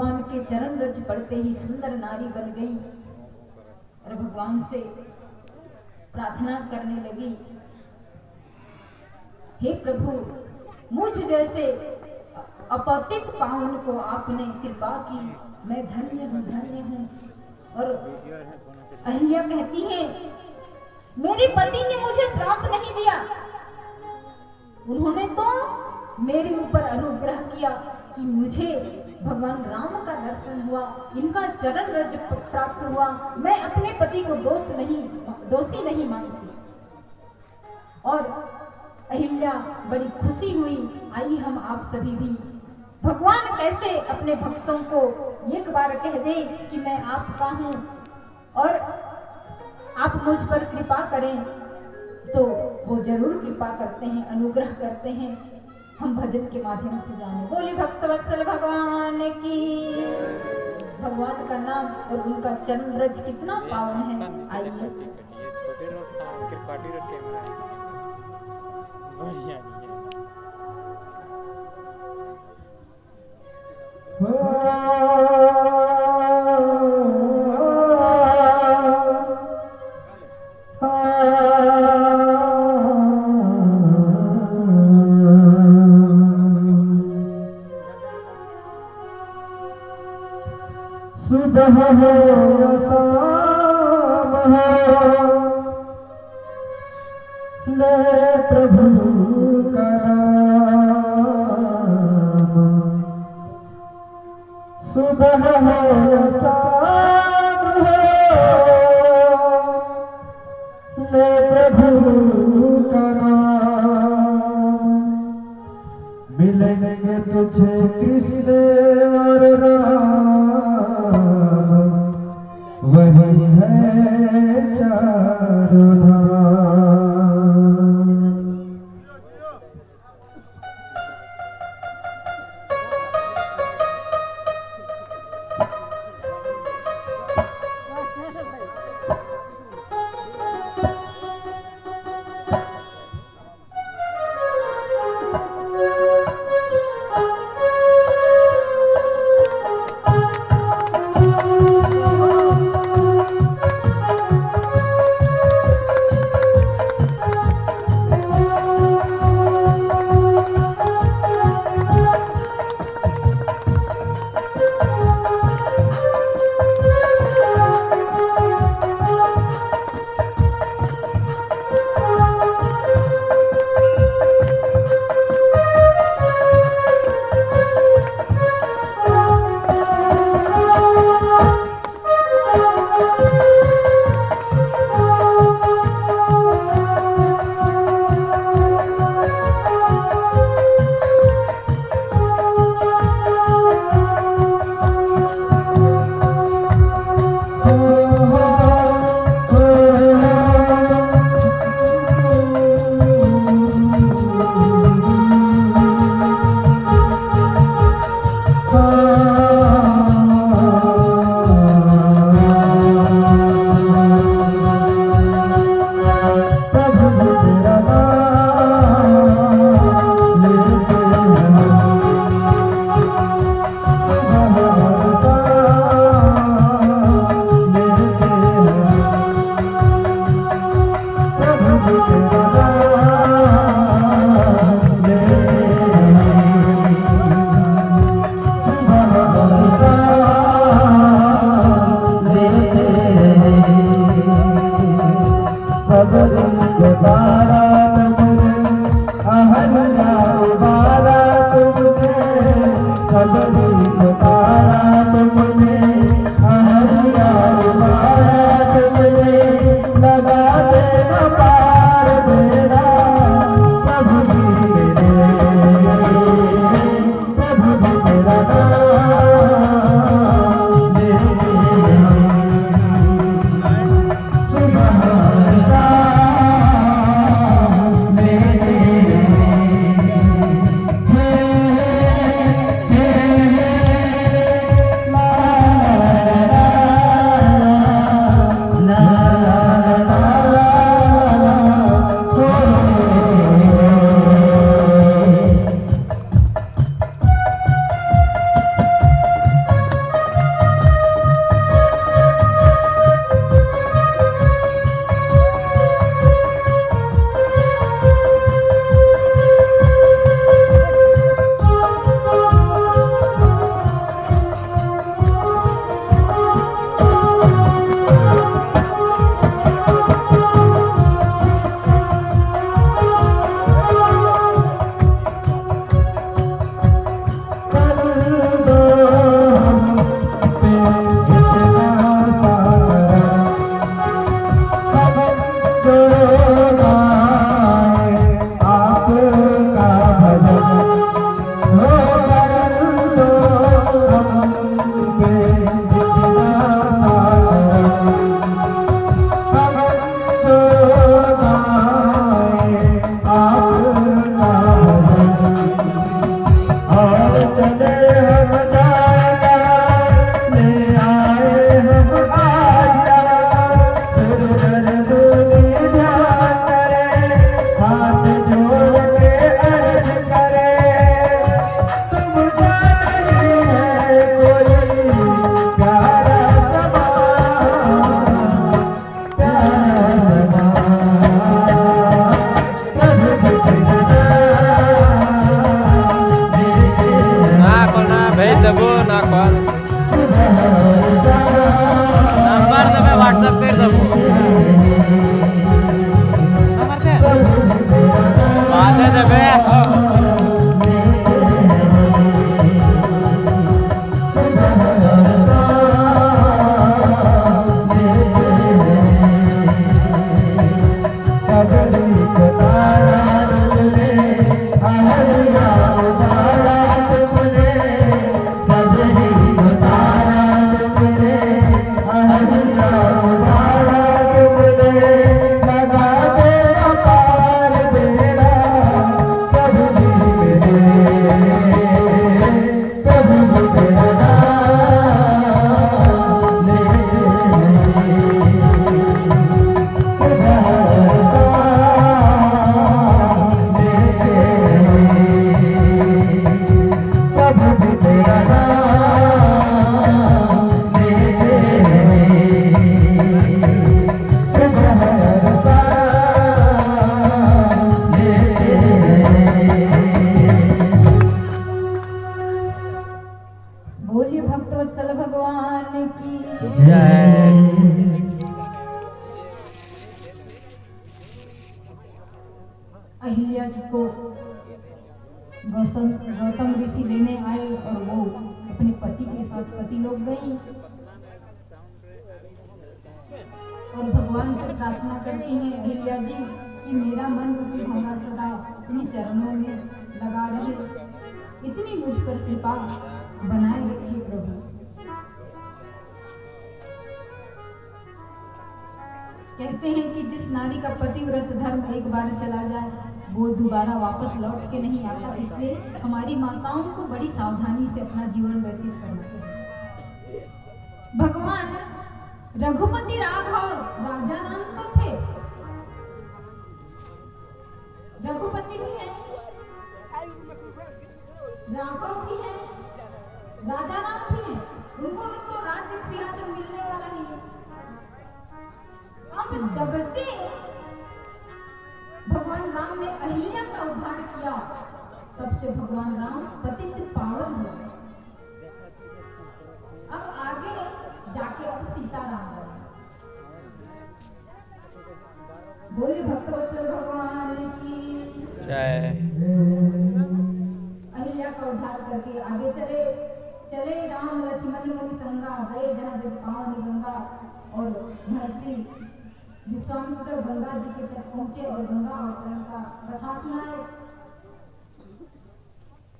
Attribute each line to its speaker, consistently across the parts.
Speaker 1: भगवान के चरण रज पड़ते ही सुंदर नारी बन गई और भगवान से प्रार्थना करने लगी, हे प्रभु, मुझ जैसे अपतित पावन को आपने कृपा की, मैं धन्य हूँ, धन्य हूँ। और अहिल्या कहती है, मेरे पति ने मुझे श्राप नहीं दिया, उन्होंने तो मेरे ऊपर अनुग्रह किया कि मुझे भगवान राम का दर्शन हुआ, इनका चरण रज प्राप्त हुआ। मैं अपने पति को दोषी नहीं मानती। और अहिल्या बड़ी खुशी हुई। आई हम आप सभी भी भगवान कैसे अपने भक्तों को एक बार कह दें कि मैं आपका हूं और आप मुझ पर कृपा करें, तो वो जरूर कृपा करते हैं, अनुग्रह करते हैं। हम भजन के माध्यम से जाने। बोले भक्तवत्सल भगवान की। भगवान का नाम और उनका चरण रज कितना पावन है। आइए
Speaker 2: सुबह हो या शाम हो, ले प्रभु का नाम। सुबह हो या शाम हो, ले प्रभु का नाम। मिलेंगे तुझे कृष्ण और राम, वही है चारों धाम।
Speaker 1: गौतम ऋषि लेने आए और वो अपने पति के साथ पति लोग गई और भगवान से प्रार्थना करती हैं अहिल्या जी कि मेरा मन रूपी भंगा सदा अपने चरणों में लगा रहे, इतनी मुझ पर कृपा बनाए रखिए प्रभु। कहते हैं कि जिस नारी का पतिव्रत धर्म एक बार चला जाए वो दोबारा वापस लौट के नहीं आता, इसलिए हमारी माताओं को बड़ी सावधानी से अपना जीवन व्यतीत करना चाहिए। भगवान रघुपति राघव राजा नाम तो थे, रघुपति भी है, राघव भी है, राजा नाम भी है, उनको तो राज्य सिंहासन मिलने वाला नहीं है। अब जब से भगवान राम ने अहिल्या का उद्धार किया तब से भगवान राम पति से पावन हुए। अब आगे जाके अब सीताराम बने। बोले भक्तवत्सल भगवान की
Speaker 3: जय।
Speaker 1: अहिल्या का उद्धार करके आगे चले चले राम लक्ष्मण मुनि संगा गए जहाँ जब पावन गंगा और धरती विश्वामित्र गंगा जी के तट पहुंचे और गंगा अवतरण का कथा सुनाए।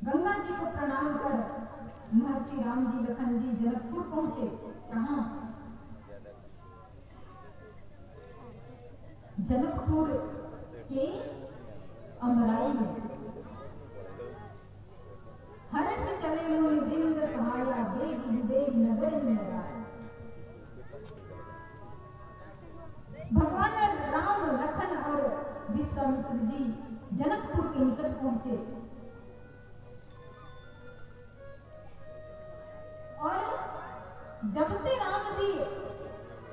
Speaker 1: गंगा जी को प्रणाम कर महर्षि राम जी लखन जी जनकपुर पहुंचे। कहाँ? जनकपुर के अमराई में। हर्ष चले मुनि वृंद सहाया देव विदेव नगर में लगा। भगवान राम लखन और विश्वामित्र जी जनकपुर के निकट पहुंचे और जब से राम जी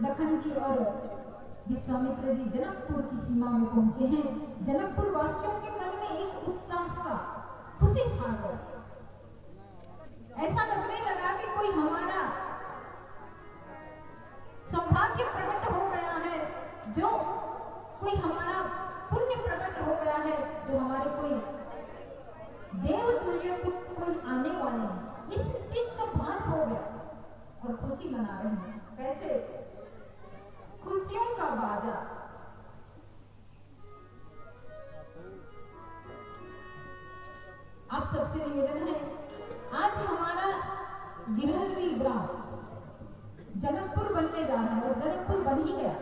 Speaker 1: लखन जी और विश्वामित्र जी जनकपुर की सीमा में पहुंचे हैं, जनकपुर वासियों के मन में एक उत्साह का खुशी छा गई। ऐसा लगने लगा कि कोई हमारा सौभाग्य प्रकट हो गया है, जो कोई हमारा पुण्य प्रकट हो गया है, जो हमारे कोई देव तुल्य कोई आने वाले हैं। इस चीज का भान हो गया और खुशी मना रहे हैं। कैसे? खुशियों का बाजा। आप सबसे निवेदन है, आज हमारा गिरहवी ग्राम जनकपुर बनने जा रहा है और जनकपुर बन ही गया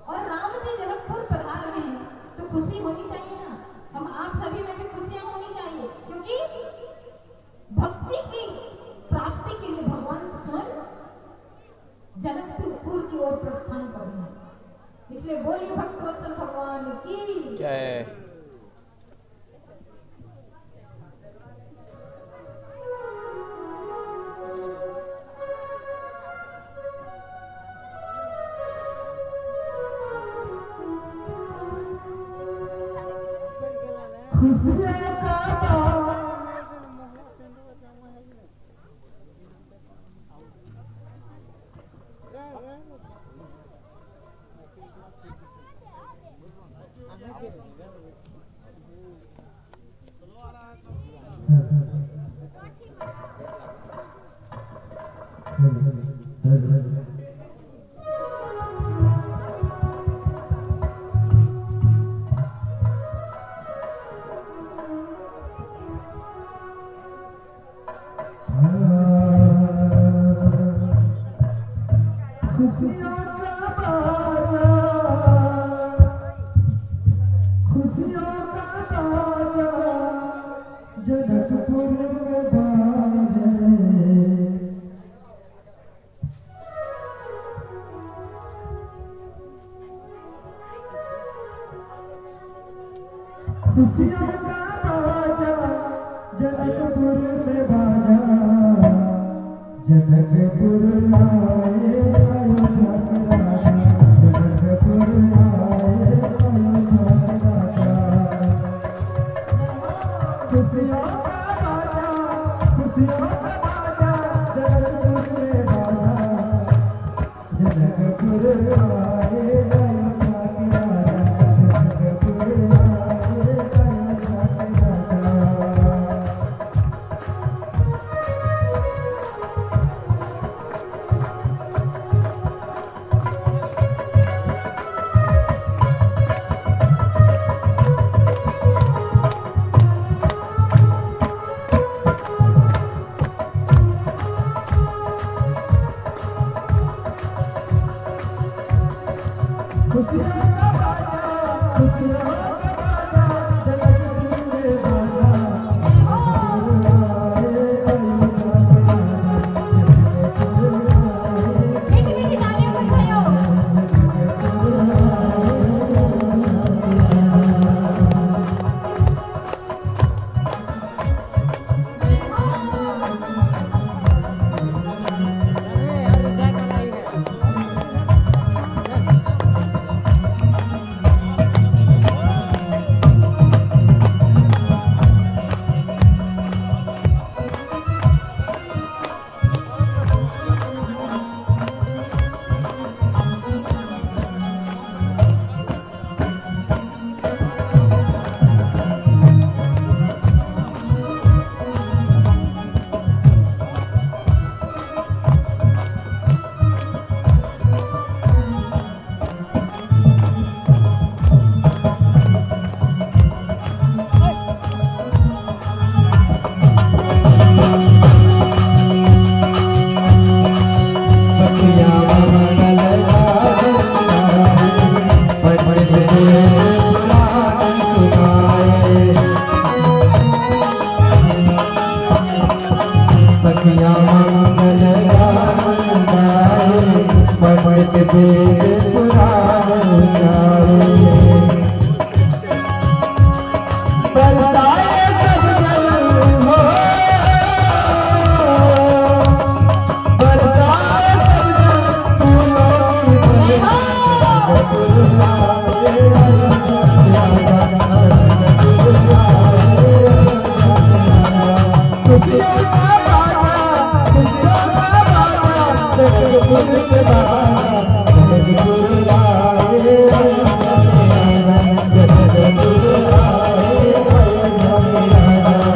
Speaker 1: और राम जी जनकपुर पधार रहे हैं, तो खुशी होनी चाहिए ना। हम आप सभी में भी खुशियां होनी चाहिए, क्योंकि भक्ति की प्राप्ति के लिए भगवान स्वयं जनकपुर की ओर प्रस्थान कर रहे हैं। इसलिए बोलिए भक्तवत्सल भगवान की
Speaker 3: जय।
Speaker 2: खुशियाँ का जनकपुर में बाजे, खुशियों का बाजा जनकपुर में बाजा, जनकपुर आए अयोध्या के राजा, जनकपुर आए अयोध्या के राजा। खुशियों का बाजा, खुशियों का बाजा जनकपुर में बाजा, जनकपुर आए अयोध्या के राजा, जनकपुर आए अयोध्या के राजा। के बाबा जगतगुरु आए अयोध्या में आया जगतगुरु आए अयोध्या में आया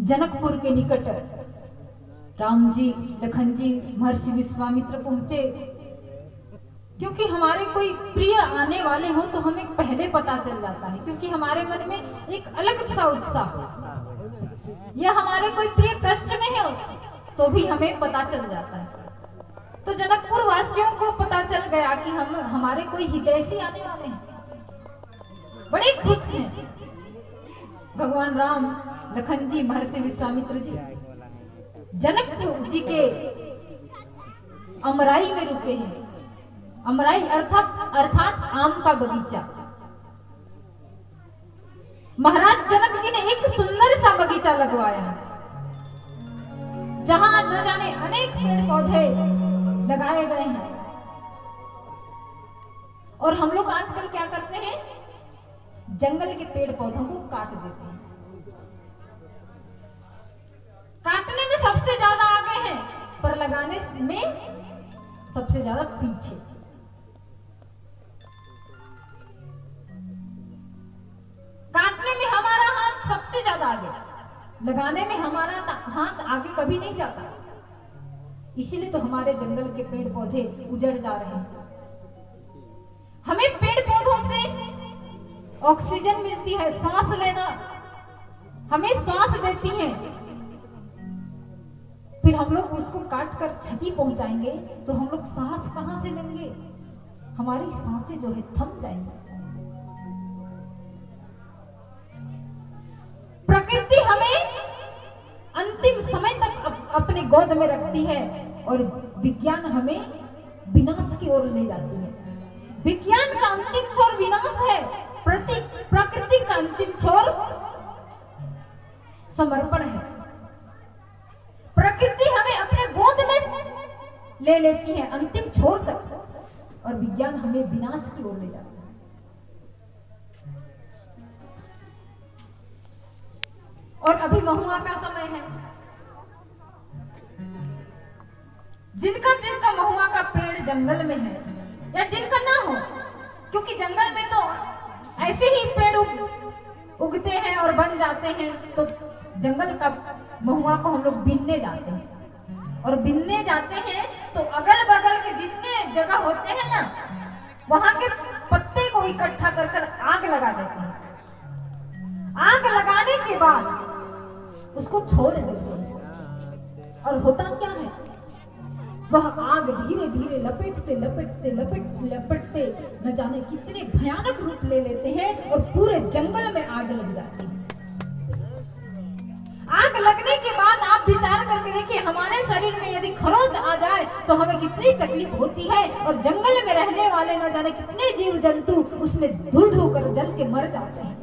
Speaker 1: जनकपुर के निकट राम जी, लखन जी, महर्षि विश्वामित्र पहुंचे। क्योंकि हमारे कोई प्रिय आने वाले हो तो हमें पहले पता चल जाता है, क्योंकि हमारे मन में एक अलग सा उत्साह हो। या हमारे कोई प्रिय कष्ट में हो तो भी हमें पता चल जाता है। तो जनकपुर वासियों को पता चल गया कि हमारे कोई हितैषी आने वाले हैं, बड़े खुश हैं। भगवान राम, लखन जी, महर्षि विश्वामित्र जी जनकपुर जी के अमराई में रुके हैं। अमराई अर्थात आम का बगीचा। महाराज जनक जी ने एक सुंदर सा बगीचा लगवाया है, जहां न जाने अनेक पेड़ पौधे लगाए गए हैं। और हम लोग आजकल क्या करते हैं, जंगल के पेड़ पौधों को काट देते हैं। काटने में सबसे ज्यादा आगे हैं, पर लगाने में सबसे ज्यादा पीछे। काटने में हमारा हाथ सबसे ज्यादा आगे, लगाने में हमारा हाथ आगे कभी नहीं जाता। इसीलिए तो हमारे जंगल के पेड़ पौधे उजड़ जा रहे हैं। हमें पेड़ पौधों से ऑक्सीजन मिलती है, सांस लेना हमें श्वास देती हैं। फिर हम लोग उसको काट कर क्षति पहुंचाएंगे तो हम लोग सांस कहां से लेंगे? हमारी सांसें जो है थम जाएंगी। प्रकृति हमें अंतिम समय तक अपने गोद में रखती है और विज्ञान हमें विनाश की ओर ले जाती है। विज्ञान का अंतिम छोर विनाश है, प्रकृति का अंतिम छोर समर्पण है। प्रकृति हमें अपने गोद में ले लेती है अंतिम छोर तक, और विज्ञान हमें विनाश की ओर ले जाता है। और अभी महुआ का समय है। जिनका महुआ का पेड़ जंगल में है, या जिनका ना हो, क्योंकि जंगल में तो ऐसे ही पेड़ उगते हैं और बन जाते हैं, तो जंगल का महुआ को हम लोग बीनने जाते हैं। और बिनने जाते हैं तो अगल बगल के जितने जगह होते हैं ना, वहां के पत्ते को इकट्ठा कर कर आग लगा देते हैं। आग लगाने के बाद उसको छोड़ देते हैं। और होता क्या है, वह आग धीरे धीरे लपेटते लपेटते लपेटते लपेटते न जाने कितने भयानक रूप ले लेते हैं और पूरे जंगल में आग लग जाती है। आग लगने के बाद आप विचार करके देखिए, हमारे शरीर में यदि खरोच आ जाए तो हमें कितनी तकलीफ होती है, और जंगल में रहने वाले न जाने कितने जीव जंतु उसमें धुल धुल कर जल के मर जाते हैं।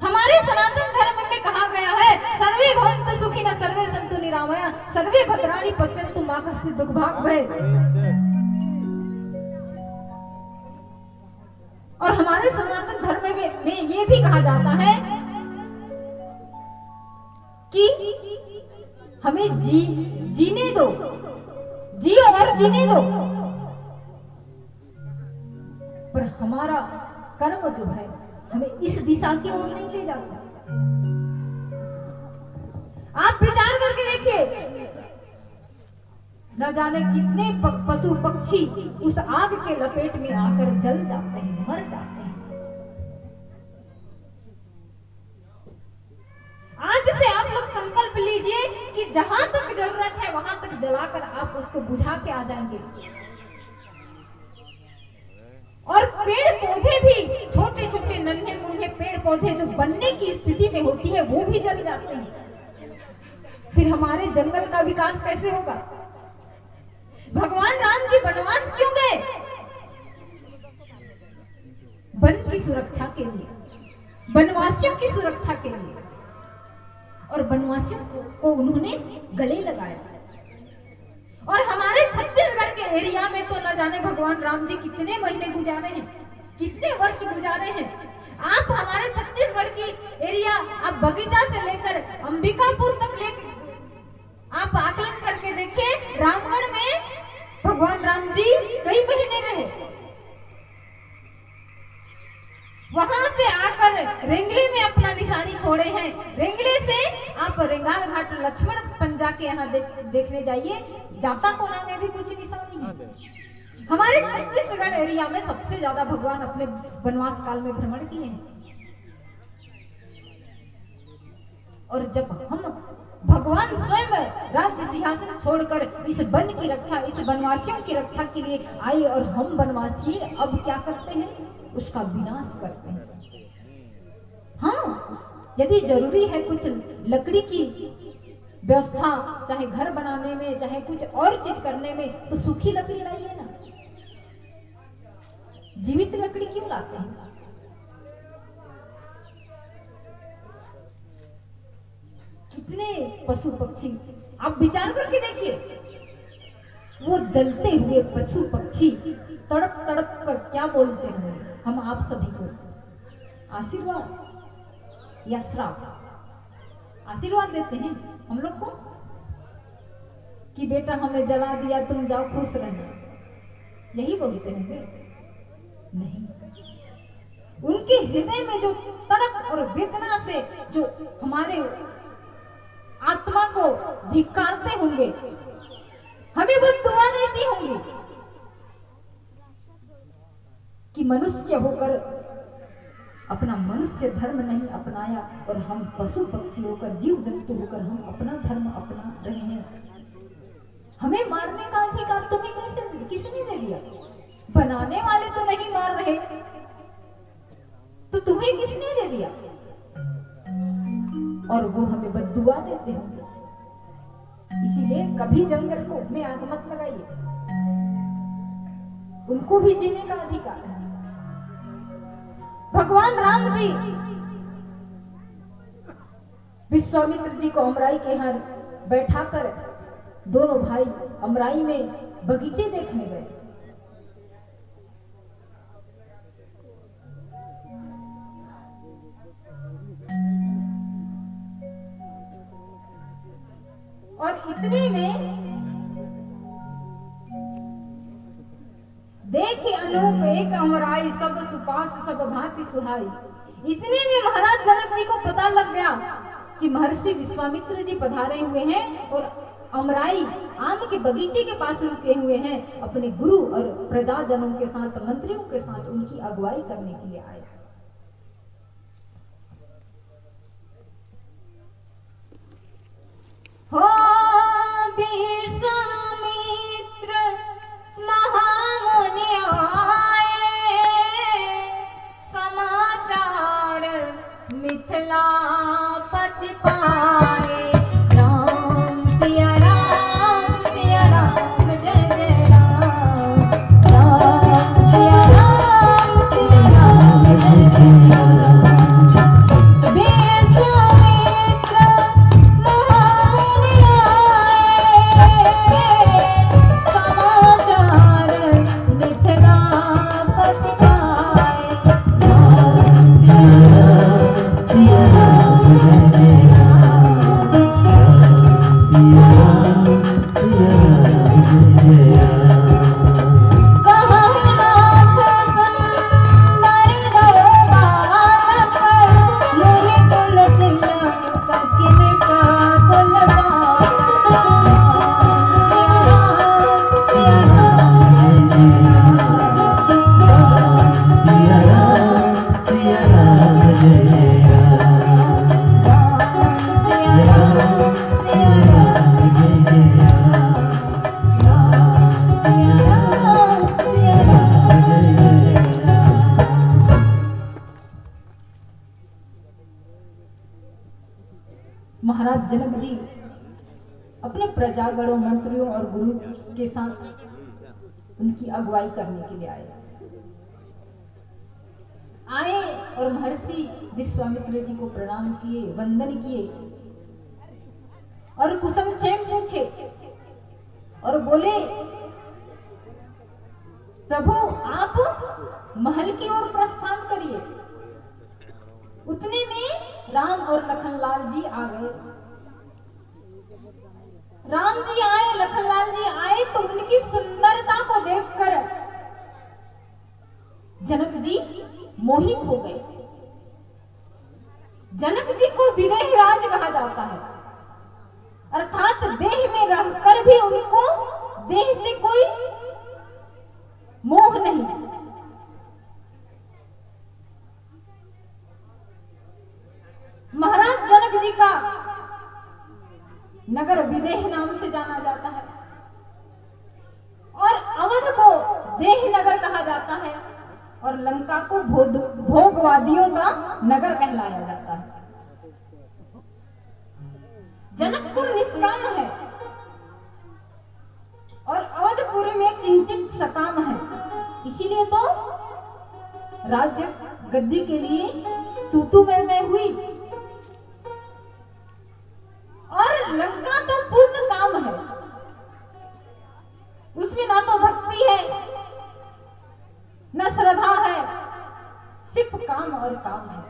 Speaker 1: हमारे सनातन धर्म में कहा गया है, सर्वे भवन्तु सुखिनः सर्वे सन्तु निरामया सर्वे भद्राणि पश्यन्तु मा कश्चित् दुःखभाग् भवेत्। और हमारे सनातन धर्म में ये भी कहा जाता है कि हमें जीने दो, जियो और जीने दो, पर हमारा कर्म जो है हमें इस दिशा की ओर नहीं ले जाता। आप विचार करके देखिए, न जाने कितने पशु पक्षी उस आग के लपेट में आकर जल जाते हैं, मर जाते हैं। आज से आप लोग संकल्प लीजिए कि जहां तक जरूरत है वहां तक जलाकर आप उसको बुझा के आ जाएंगे। और पेड़ पौधे भी, छोटे छोटे नन्हे मुन्ने पेड़ पौधे जो बनने की स्थिति में होती है वो भी जल जाते हैं। फिर हमारे जंगल का विकास कैसे होगा? भगवान राम जी वनवास क्यों गए? वन की सुरक्षा के लिए, वनवासियों की सुरक्षा के लिए। और वनवासियों को उन्होंने गले लगाया। और हमारे छत्तीसगढ़ के एरिया में तो न जाने भगवान राम जी कितने महीने गुजारे हैं, कितने वर्ष गुजारे हैं। आप हमारे छत्तीसगढ़ की एरिया, आप बगीचा से लेकर अंबिकापुर तक आप आकलन करके देखिए, रामगढ़ में भगवान राम जी कई महीने रहे। वहां से आकर रेंगले में अपना निशानी छोड़े हैं। रेंगले से आप रेंगार घाट लक्ष्मण पंजा के यहाँ देखने जाइए, जाता कोना में भी कुछ निशानी है। हमारे छत्तीसगढ़ एरिया में सबसे ज्यादा भगवान अपने वनवास काल में भ्रमण किए हैं। और जब हम भगवान स्वयं राज्य सिंहासन छोड़कर इस वन की रक्षा, इस वनवासियों की रक्षा के लिए आए, और हम वनवासी अब क्या करते हैं? उसका विनाश करते हैं। हाँ, यदि जरूरी है कुछ लकड़ी की व्यवस्था, चाहे घर बनाने में, चाहे कुछ और चीज करने में, तो सूखी लकड़ी लाइए ना, जीवित लकड़ी क्यों लाते हैं? कितने पशु पक्षी, आप विचार करके देखिए, वो जलते हुए पशु पक्षी तड़प तड़प कर क्या बोलते हैं हम आप सभी को? आशीर्वाद या श्राप? आशीर्वाद देते हैं हम लोग को कि बेटा हमें जला दिया, तुम जाओ खुश रहना, यही बोलते होंगे? नहीं, उनके हृदय में जो तड़प और वेदना से जो हमारे आत्मा को धिक्कारते होंगे, हमें वो दुआ देती होंगी कि मनुष्य होकर अपना मनुष्य धर्म नहीं अपनाया, और हम पशु पक्षी होकर, जीव जंतु होकर हम अपना धर्म अपना रहे हैं। हमें मारने का अधिकार तुम्हें किसने दे दिया? बनाने वाले तो नहीं मार रहे, तो तुम्हें किसने दे दिया? और वो हमें बद्दुआ देते होंगे। इसीलिए कभी जंगल को में आग मत लगाइए, उनको भी जीने का अधिकार है। भगवान राम जी विश्वामित्र जी को अमराई के यहाँ बैठाकर दोनों भाई अमराई में बगीचे देखने गए। और इतने में देखी अनूप एक अमराई, सब सुपास सब भांति सुहाई। इतने में महाराज जनक जी को पता लग गया कि महर्षि विश्वामित्र जी पधारे हुए हैं और अमराई आम के बगीचे के पास रुके हुए हैं, अपने गुरु और प्रजाजनों के साथ, मंत्रियों के साथ उनकी अगुवाई करने के लिए आए। हो विश्वामित्र महामुनि आए, समाचार मिथिलापति पाए। राम सिया राम जय जय राम, राम सिया राम जय जय राम। विश्वामित्र महामुनि आए, समाचार मिथिलापति पाए। राम सिया राम जय राम, महाराज जनक जी अपने प्रजागणों, मंत्रियों और गुरु के साथ उनकी अगुवाई करने के लिए आए और महर्षि विश्वामित्र जी को प्रणाम किए, वंदन किए और कुशल क्षेम पूछे और बोले, प्रभु आप महल की ओर प्रस्थान करिए। उतने में राम और लखनलाल जी आ गए। राम जी आए, लखनलाल जी आए तो उनकी सुंदरता को देखकर जनक जी मोहित हो गए। जनक जी को विदेहराज कहा जाता है, अर्थात देह में रहकर भी उनको देह से कोई मोह नहीं। महाराज जनक जी का नगर विदेह नाम से जाना जाता है और अवध को देह नगर कहा जाता है और लंका को भोगवादियों का नगर कहलाया जाता है। जनकपुर निष्काम है और अवधपुरी में किंचित सकाम है, इसीलिए तो राज्य गद्दी के लिए तूतू में हुई। और लंका तो पूर्ण काम है, उसमें ना तो भक्ति है न श्रद्धा है, सिर्फ काम और काम है।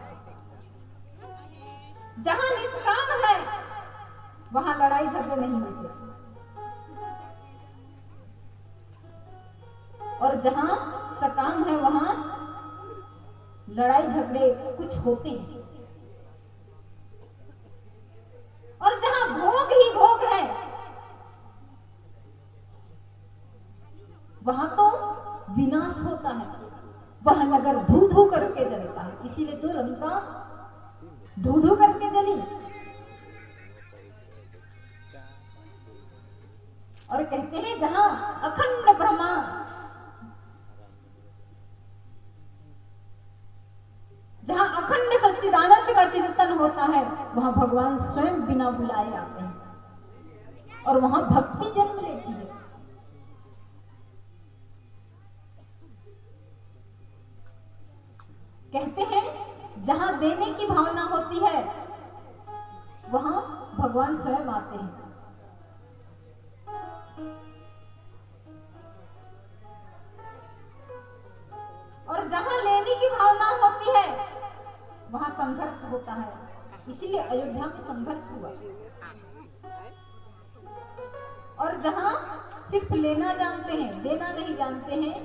Speaker 1: जहां निष्काम है वहां लड़ाई झगड़े नहीं होते और जहां सकाम है वहां लड़ाई झगड़े कुछ होते हैं। और जहां भोग ही भोग है वहां तो विनाश होता है, वह नगर धू धू करके जलता है। इसीलिए तो लंका धू धू करके जली। और कहते हैं जहां अखंड ब्रह्मा, जहां अखंड सच्चिदानंद का चिंतन होता है वहां भगवान स्वयं बिना बुलाए आते हैं और वहां भक्ति जन्म लेती है। कहते हैं जहां देने की भावना होती है वहां भगवान स्वयं आते हैं। और जहां लेने की भावना होती है वहां संघर्ष होता है। इसीलिए अयोध्या में संघर्ष हुआ। और जहां सिर्फ लेना जानते हैं, देना नहीं जानते हैं,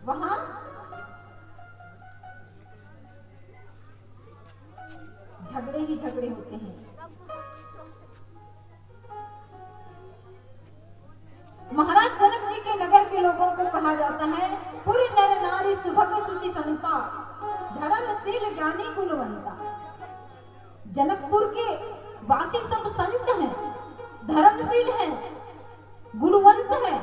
Speaker 1: वहां झगड़े ही झगड़े होते हैं। महाराज जनक जी के नगर के लोगों को कहा जाता है, पुर नर नारी सुभग सुचि संता, धर्मशील ज्ञानी गुणवंता। जनकपुर के वासी सब संत हैं, धर्मशील हैं, गुणवंत हैं,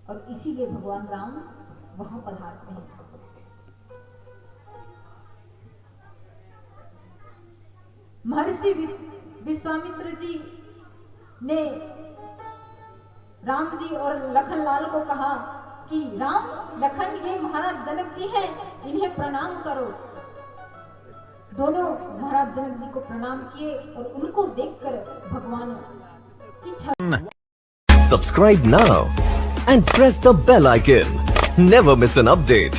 Speaker 1: और इसीलिए भगवान राम वहां पधारते हैं। महर्षि विश्वामित्र जी ने राम जी और लखनलाल को कहा कि राम लखन ये महाराज जनक जी हैं, इन्हें प्रणाम करो। दोनों महाराज जनक जी को प्रणाम किए और उनको देखकर भगवान की
Speaker 3: Subscribe now and press the bell icon. Never miss an update.